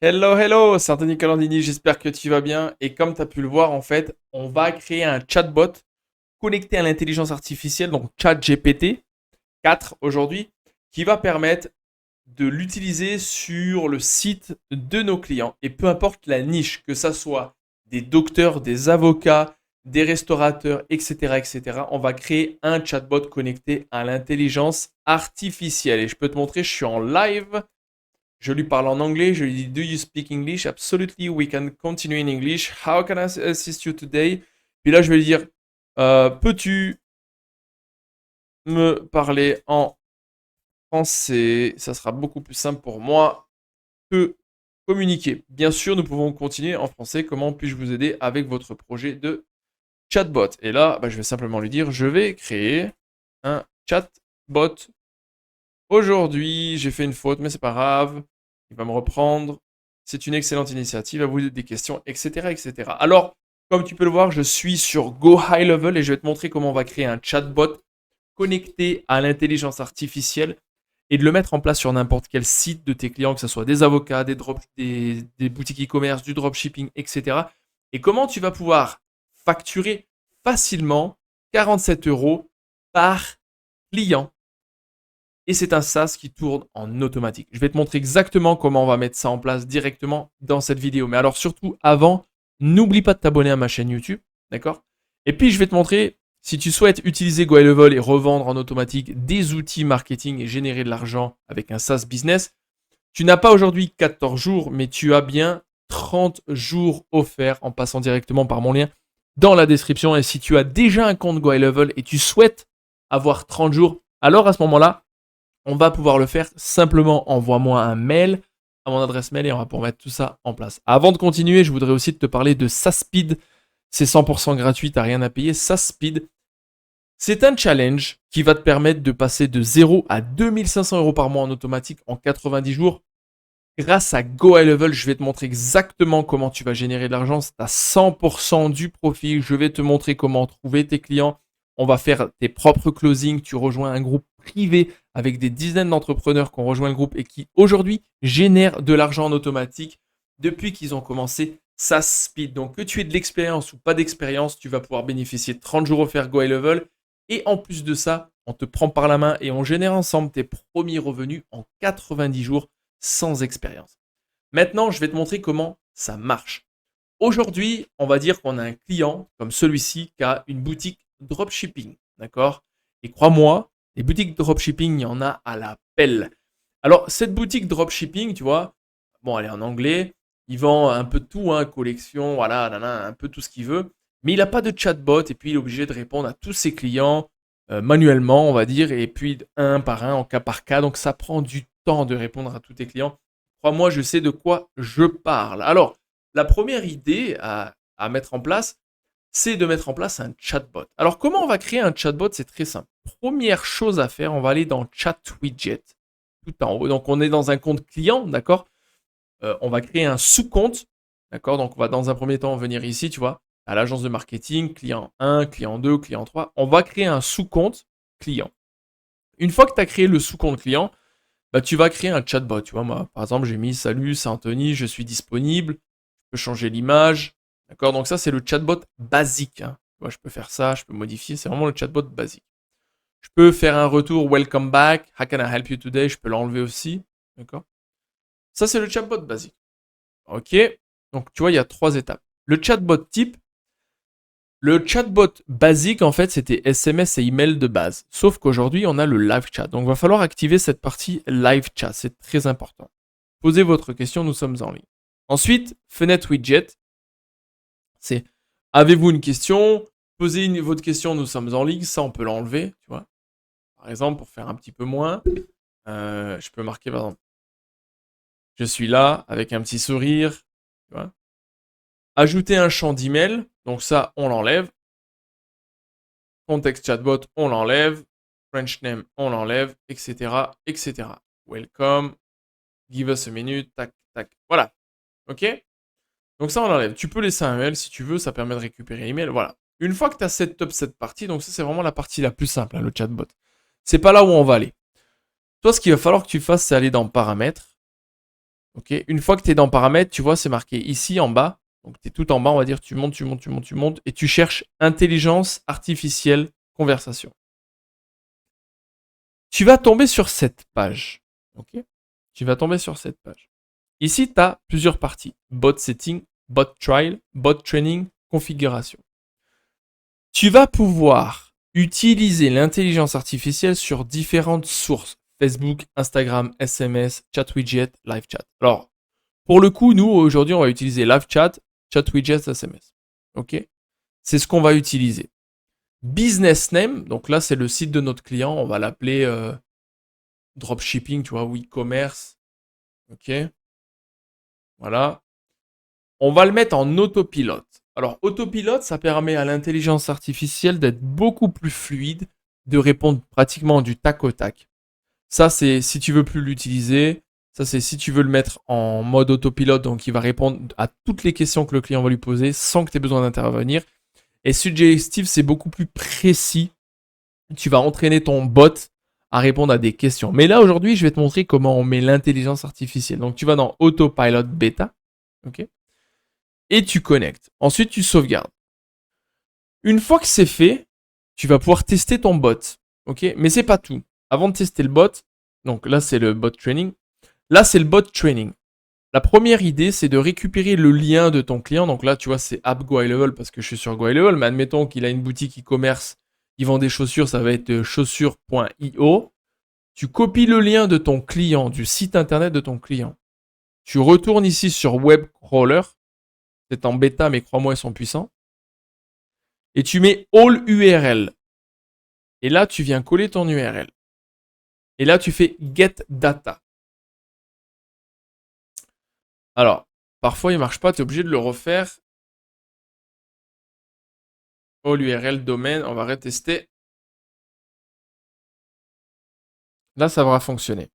Hello, hello, c'est Anthony Calandini, j'espère que tu vas bien. Et comme tu as pu le voir, en fait, on va créer un chatbot connecté à l'intelligence artificielle, donc ChatGPT 4 aujourd'hui, qui va permettre de l'utiliser sur le site de nos clients. Et peu importe la niche, que ça soit des docteurs, des avocats, des restaurateurs, etc., etc., on va créer un chatbot connecté à l'intelligence artificielle. Et je peux te montrer, je suis en live. Je lui parle en anglais, je lui dis Do you speak English? Absolutely, we can continue in English. How can I assist you today? Puis là, je vais lui dire Peux-tu me parler en français? Ça sera beaucoup plus simple pour moi que communiquer. Bien sûr, nous pouvons continuer en français. Comment puis-je vous aider avec votre projet de chatbot? Et là, je vais simplement lui dire Je vais créer un chatbot. Aujourd'hui, j'ai fait une faute, mais c'est pas grave. Il va me reprendre. C'est une excellente initiative. À vous des questions, etc., etc. Alors, comme tu peux le voir, je suis sur Go High Level et je vais te montrer comment on va créer un chatbot connecté à l'intelligence artificielle et de le mettre en place sur n'importe quel site de tes clients, que ce soit des avocats, des boutiques e-commerce, du dropshipping, etc. Et comment tu vas pouvoir facturer facilement 47 euros par client. Et c'est un SaaS qui tourne en automatique. Je vais te montrer exactement comment on va mettre ça en place directement dans cette vidéo. Mais alors surtout, avant, n'oublie pas de t'abonner à ma chaîne YouTube, d'accord? Et puis je vais te montrer, si tu souhaites utiliser GoHighLevel et revendre en automatique des outils marketing et générer de l'argent avec un SaaS business, tu n'as pas aujourd'hui 14 jours, mais tu as bien 30 jours offerts en passant directement par mon lien dans la description. Et si tu as déjà un compte GoHighLevel et tu souhaites avoir 30 jours, alors à ce moment-là, on va pouvoir le faire simplement. Envoie-moi un mail à mon adresse mail et on va pouvoir mettre tout ça en place. Avant de continuer, je voudrais aussi te parler de SaaSpeed. C'est 100% gratuit, tu n'as rien à payer. SaaSpeed, c'est un challenge qui va te permettre de passer de 0 à 2500 euros par mois en automatique en 90 jours. Grâce à Go High Level, je vais te montrer exactement comment tu vas générer de l'argent. C'est à 100% du profit. Je vais te montrer comment trouver tes clients. On va faire tes propres closings. Tu rejoins un groupe privé avec des dizaines d'entrepreneurs qui ont rejoint le groupe et qui aujourd'hui génèrent de l'argent en automatique depuis qu'ils ont commencé SaaSpeed. Donc que tu aies de l'expérience ou pas d'expérience, tu vas pouvoir bénéficier de 30 jours offerts Go High Level. Et en plus de ça, on te prend par la main et on génère ensemble tes premiers revenus en 90 jours sans expérience. Maintenant, je vais te montrer comment ça marche. Aujourd'hui, on va dire qu'on a un client comme celui-ci qui a une boutique dropshipping, d'accord? Et crois-moi, les boutiques dropshipping, il y en a à la pelle. Alors, cette boutique dropshipping, tu vois, bon, elle est en anglais, il vend un peu de tout, hein, collection, voilà, un peu tout ce qu'il veut, mais il n'a pas de chatbot et puis il est obligé de répondre à tous ses clients manuellement, on va dire, et puis un par un, en cas par cas, donc ça prend du temps de répondre à tous tes clients. Crois-moi, je sais de quoi je parle. Alors, la première idée à mettre en place, c'est de mettre en place un chatbot. Alors, comment on va créer un chatbot? C'est très simple. Première chose à faire, on va aller dans Chat Widget, tout en haut. Donc, on est dans un compte client, d'accord? On va créer un sous-compte, d'accord? Donc, on va dans un premier temps venir ici, tu vois, à l'agence de marketing, client 1, client 2, client 3. On va créer un sous-compte client. Une fois que tu as créé le sous-compte client, tu vas créer un chatbot. Tu vois, moi, par exemple, j'ai mis Salut, c'est Anthony, je suis disponible. Je peux changer l'image. D'accord? Donc, ça, c'est le chatbot basique, hein. Tu vois, je peux faire ça, je peux modifier. C'est vraiment le chatbot basique. Je peux faire un retour Welcome back. How can I help you today? Je peux l'enlever aussi. D'accord? Ça, c'est le chatbot basique. OK. Donc, tu vois, il y a 3 étapes. Le chatbot type, le chatbot basique, en fait, c'était SMS et email de base. Sauf qu'aujourd'hui, on a le live chat. Donc, il va falloir activer cette partie live chat. C'est très important. Posez votre question, nous sommes en ligne. Ensuite, fenêtre widget. C'est avez-vous une question? Posez votre question, nous sommes en ligne. Ça, on peut l'enlever, tu vois. Par exemple, pour faire un petit peu moins, je peux marquer, par exemple, je suis là avec un petit sourire, tu vois. Ajouter un champ d'email. Donc ça, on l'enlève. Context chatbot, on l'enlève. French name, on l'enlève, etc., etc. Welcome. Give us a minute. Tac, tac. Voilà. OK? Donc ça, on l'enlève. Tu peux laisser un mail si tu veux. Ça permet de récupérer l'email. Voilà. Une fois que tu as setup cette partie, donc ça, c'est vraiment la partie la plus simple, hein, le chatbot. C'est pas là où on va aller. Toi, ce qu'il va falloir que tu fasses, c'est aller dans paramètres. Ok. Une fois que tu es dans paramètres, tu vois, c'est marqué ici en bas. Donc tu es tout en bas, on va dire, tu montes, tu montes, tu montes, tu montes, et tu cherches intelligence artificielle conversation. Tu vas tomber sur cette page. Ok. Tu vas tomber sur cette page. Ici, tu as plusieurs parties. Bot setting, bot trial, bot training, configuration. Tu vas pouvoir utiliser l'intelligence artificielle sur différentes sources. Facebook, Instagram, SMS, chat widget, live chat. Alors, pour le coup, nous, aujourd'hui, on va utiliser live chat, chat widget, SMS. Ok. C'est ce qu'on va utiliser. Business name, donc là, c'est le site de notre client. On va l'appeler dropshipping, tu vois, ou e-commerce. Ok. Voilà. On va le mettre en autopilote. Alors, autopilote, ça permet à l'intelligence artificielle d'être beaucoup plus fluide, de répondre pratiquement du tac au tac. Ça, c'est si tu veux plus l'utiliser. Ça, c'est si tu veux le mettre en mode autopilote, donc il va répondre à toutes les questions que le client va lui poser sans que tu aies besoin d'intervenir. Et Suggestive, c'est beaucoup plus précis. Tu vas entraîner ton bot à répondre à des questions. Mais là, aujourd'hui, je vais te montrer comment on met l'intelligence artificielle. Donc, tu vas dans Autopilot Beta. OK, et tu connectes. Ensuite, tu sauvegardes. Une fois que c'est fait, tu vas pouvoir tester ton bot. Ok, mais c'est pas tout. Avant de tester le bot, donc là c'est le bot training. Là c'est le bot training. La première idée, c'est de récupérer le lien de ton client. Donc là, tu vois, c'est app Go High Level parce que je suis sur Go High Level. Mais admettons qu'il a une boutique e-commerce, il vend des chaussures, ça va être chaussures.io. Tu copies le lien de ton client, du site internet de ton client. Tu retournes ici sur Webcrawler. C'est en bêta, mais crois-moi, ils sont puissants. Et tu mets all URL. Et là, tu viens coller ton URL. Et là, tu fais get data. Alors, parfois, il ne marche pas, tu es obligé de le refaire. All URL domaine, on va retester. Là, ça va fonctionner.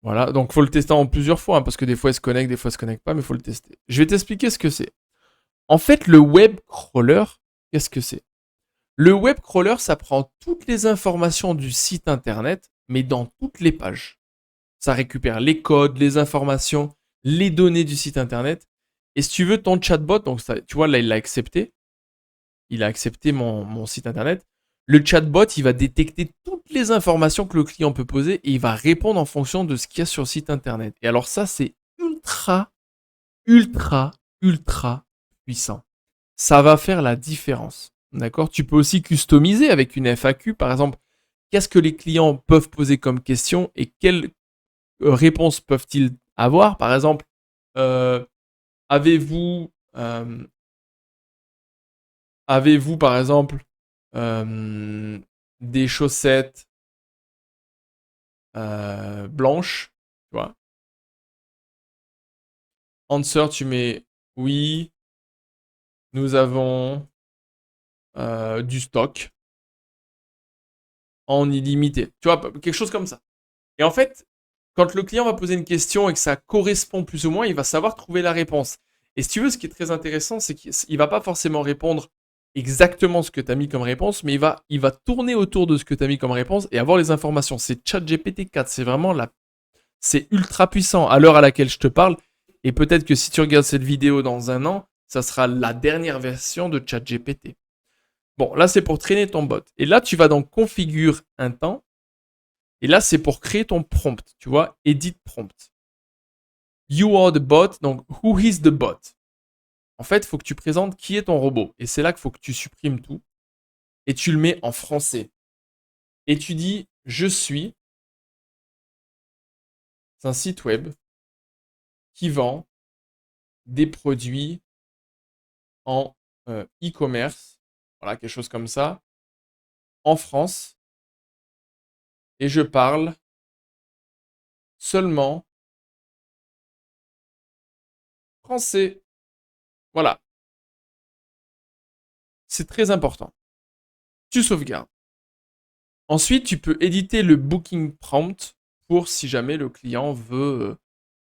Voilà, donc il faut le tester en plusieurs fois, hein, parce que des fois, il se connecte, des fois, il ne se connecte pas, mais il faut le tester. Je vais t'expliquer ce que c'est. En fait, le web crawler, qu'est-ce que c'est? Le web crawler, ça prend toutes les informations du site internet, mais dans toutes les pages. Ça récupère les codes, les informations, les données du site internet. Et si tu veux ton chatbot, donc ça, tu vois, là, il l'a accepté. Il a accepté mon site internet. Le chatbot, il va détecter toutes les informations que le client peut poser et il va répondre en fonction de ce qu'il y a sur le site internet. Et alors ça, c'est ultra, ultra, ultra puissant. Ça va faire la différence. D'accord? Tu peux aussi customiser avec une FAQ, par exemple, qu'est-ce que les clients peuvent poser comme question et quelles réponses peuvent-ils avoir? Par exemple, euh, avez-vous avez-vous par exemple des chaussettes blanches? Tu vois? Answer, tu mets oui, nous avons du stock en illimité. Tu vois, quelque chose comme ça. Et en fait, quand le client va poser une question et que ça correspond plus ou moins, il va savoir trouver la réponse. Et si tu veux, ce qui est très intéressant, c'est qu'il ne va pas forcément répondre exactement ce que tu as mis comme réponse, mais il va tourner autour de ce que tu as mis comme réponse et avoir les informations. C'est ChatGPT 4, c'est vraiment c'est ultra puissant à l'heure à laquelle je te parle. Et peut-être que si tu regardes cette vidéo dans un an, ça sera la dernière version de ChatGPT. Bon, là, c'est pour traîner ton bot. Et là, tu vas dans configure un temps. Et là, c'est pour créer ton prompt, tu vois, edit prompt. You are the bot, donc who is the bot? En fait, il faut que tu présentes qui est ton robot. Et c'est là qu'il faut que tu supprimes tout. Et tu le mets en français. Et tu dis, je suis un site web qui vend des produits en e-commerce. Voilà, quelque chose comme ça. En France. Et je parle seulement français. Voilà. C'est très important. Tu sauvegardes. Ensuite, tu peux éditer le booking prompt pour si jamais le client veut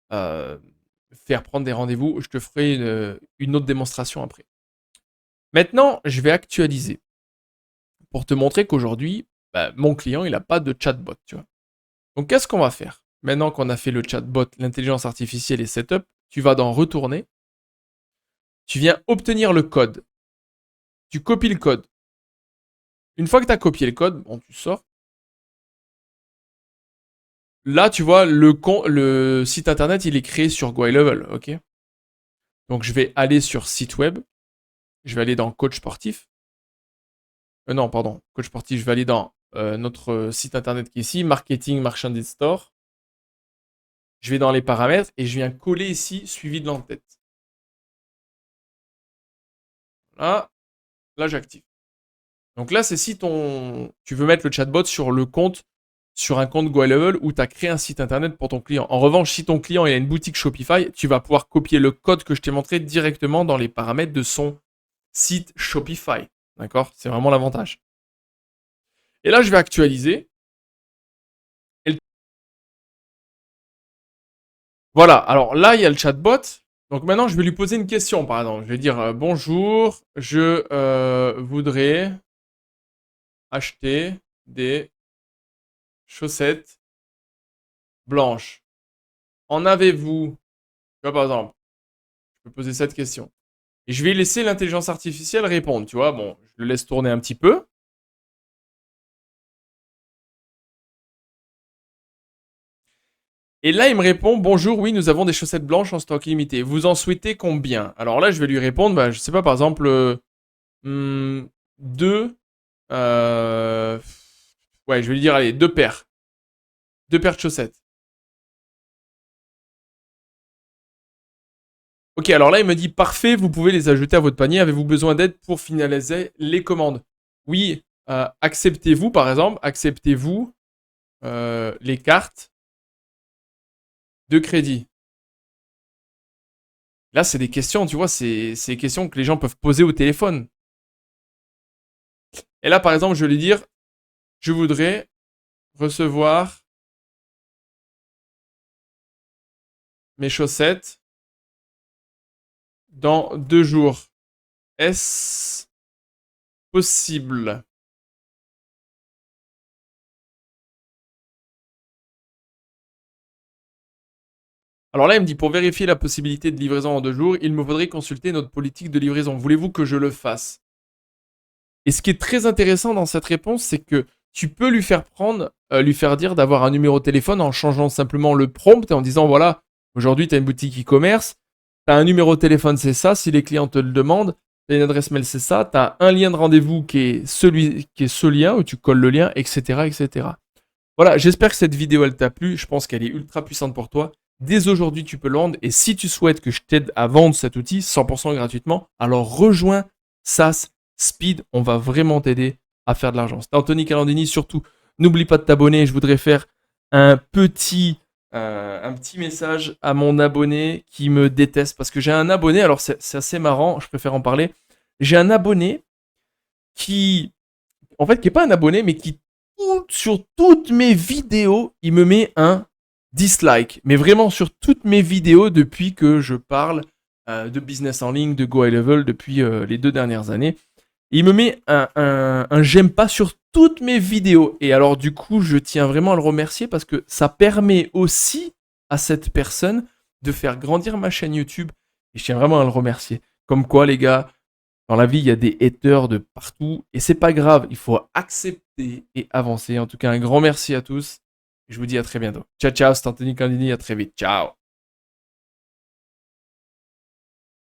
faire prendre des rendez-vous. Je te ferai une autre démonstration après. Maintenant, je vais actualiser pour te montrer qu'aujourd'hui, mon client, il n'a pas de chatbot. Tu vois. Donc, qu'est-ce qu'on va faire? maintenant qu'on a fait le chatbot, l'intelligence artificielle et setup, tu vas dans retourner. Tu viens obtenir le code. Tu copies le code. Une fois que tu as copié le code, bon, tu sors. Là, tu vois, le site internet, il est créé sur GoHighLevel, ok? Donc, je vais aller sur site web. Je vais aller dans coach sportif. Non, pardon, coach sportif. Je vais aller dans notre site internet qui est ici, marketing, marchandise store. Je vais dans les paramètres et je viens coller ici, suivi de l'entête. Là, j'active. Donc là, c'est si tu veux mettre le chatbot sur un compte GoHighLevel où tu as créé un site internet pour ton client. En revanche, si ton client il a une boutique Shopify, tu vas pouvoir copier le code que je t'ai montré directement dans les paramètres de son site Shopify. D'accord? C'est vraiment l'avantage. Et là, je vais actualiser. Voilà, alors là, il y a le chatbot. Donc maintenant, je vais lui poser une question, par exemple. Je vais dire bonjour, je voudrais acheter des chaussettes blanches. En avez-vous? Tu vois, par exemple, je peux poser cette question. Et je vais laisser l'intelligence artificielle répondre, tu vois. Bon, je le laisse tourner un petit peu. Et là, il me répond bonjour, oui, nous avons des chaussettes blanches en stock limité. Vous en souhaitez combien? Alors là, je vais lui répondre, bah, je sais pas, par exemple, deux. Ouais, je vais lui dire, allez, deux paires. Deux paires de chaussettes. Ok, alors là, il me dit parfait, vous pouvez les ajouter à votre panier. Avez-vous besoin d'aide pour finaliser les commandes? Oui, acceptez-vous, par exemple, acceptez-vous les cartes de crédit? Là, c'est des questions, tu vois, c'est des questions que les gens peuvent poser au téléphone. Et là, par exemple, je vais lui dire, je voudrais recevoir mes chaussettes dans 2 jours. Est-ce possible? Alors là, il me dit, pour vérifier la possibilité de livraison en 2 jours, il me faudrait consulter notre politique de livraison. Voulez-vous que je le fasse? Et ce qui est très intéressant dans cette réponse, c'est que tu peux lui faire dire d'avoir un numéro de téléphone en changeant simplement le prompt et en disant, voilà, aujourd'hui, tu as une boutique e-commerce, tu as un numéro de téléphone, c'est ça, si les clients te le demandent, tu as une adresse mail, c'est ça, tu as un lien de rendez-vous qui est ce lien où tu colles le lien, etc., etc. Voilà, j'espère que cette vidéo, elle t'a plu. Je pense qu'elle est ultra puissante pour toi. Dès aujourd'hui, tu peux le vendre. Et si tu souhaites que je t'aide à vendre cet outil 100% gratuitement, alors rejoins SaaS Speed. On va vraiment t'aider à faire de l'argent. C'était Anthony Calandini. Surtout, n'oublie pas de t'abonner. Je voudrais faire un petit message à mon abonné qui me déteste. Parce que j'ai un abonné, alors c'est assez marrant, je préfère en parler. J'ai un abonné qui est pas un abonné, mais qui sur toutes mes vidéos, il me met un dislike. Mais vraiment sur toutes mes vidéos depuis que je parle de business en ligne, de GoHighLevel depuis les 2 dernières années. Il me met un j'aime pas sur toutes mes vidéos. Et alors du coup, je tiens vraiment à le remercier parce que ça permet aussi à cette personne de faire grandir ma chaîne YouTube. Et je tiens vraiment à le remercier. Comme quoi, les gars, dans la vie, il y a des haters de partout et c'est pas grave, il faut accepter et avancer. En tout cas, un grand merci à tous et je vous dis à très bientôt. Ciao, ciao, c'est Anthony Candini, à très vite. Ciao.